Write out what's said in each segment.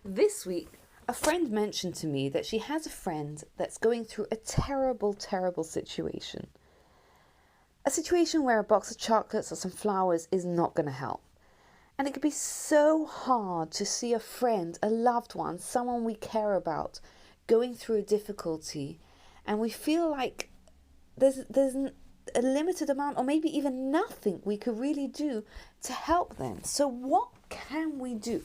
This week, a friend mentioned to me that she has a friend that's going through a terrible, terrible situation. A situation where a box of chocolates or some flowers is not going to help. And it can be so hard to see a friend, a loved one, someone we care about, going through a difficulty, and we feel like there's a limited amount or maybe even nothing we could really do to help them. So what can we do?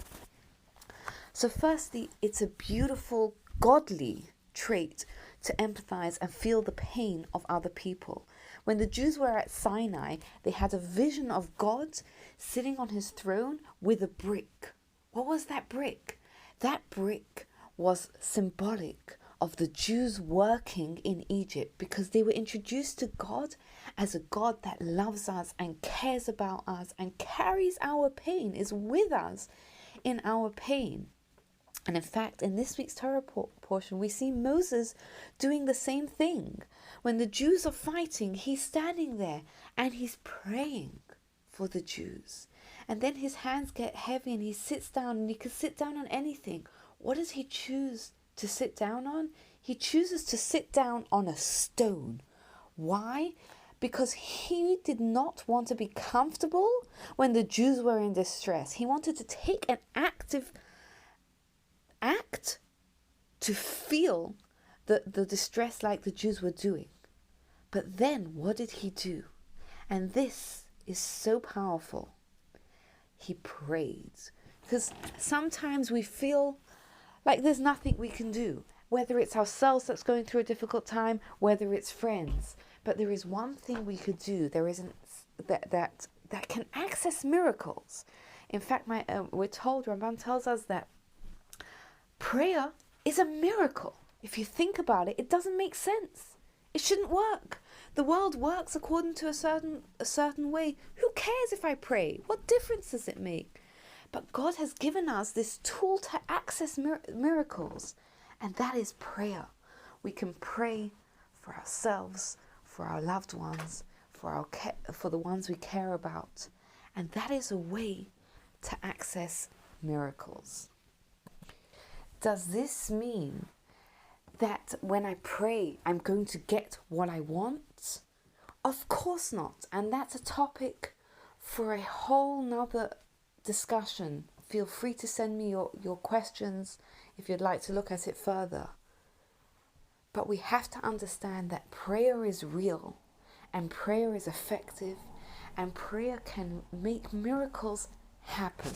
So firstly, it's a beautiful, godly trait to empathize and feel the pain of other people. When the Jews were at Sinai, they had a vision of God sitting on his throne with a brick. What was that brick? That brick was symbolic of the Jews working in Egypt, because they were introduced to God as a God that loves us and cares about us and carries our pain, is with us in our pain. And in fact, in this week's Torah portion, we see Moses doing the same thing. When the Jews are fighting, he's standing there and he's praying for the Jews. And then his hands get heavy and he sits down, and he can sit down on anything. What does he choose to sit down on? He chooses to sit down on a stone. Why? Because he did not want to be comfortable when the Jews were in distress. He wanted to take an active act to feel the distress like the Jews were doing. But then what did he do? And this is so powerful. He prayed. Because sometimes we feel like there's nothing we can do, whether it's ourselves that's going through a difficult time, whether it's friends. But there is one thing we could do. There isn't that can access miracles. In fact, we're told, Ramban tells us that prayer is a miracle. If you think about it, it doesn't make sense. It shouldn't work. The world works according to a certain way. Who cares if I pray? What difference does it make? But God has given us this tool to access miracles, and that is prayer. We can pray for ourselves, for our loved ones, for the ones we care about, and that is a way to access miracles. Does this mean that when I pray, I'm going to get what I want? Of course not. And that's a topic for a whole nother discussion. Feel free to send me your questions if you'd like to look at it further. But we have to understand that prayer is real, and prayer is effective, and prayer can make miracles happen.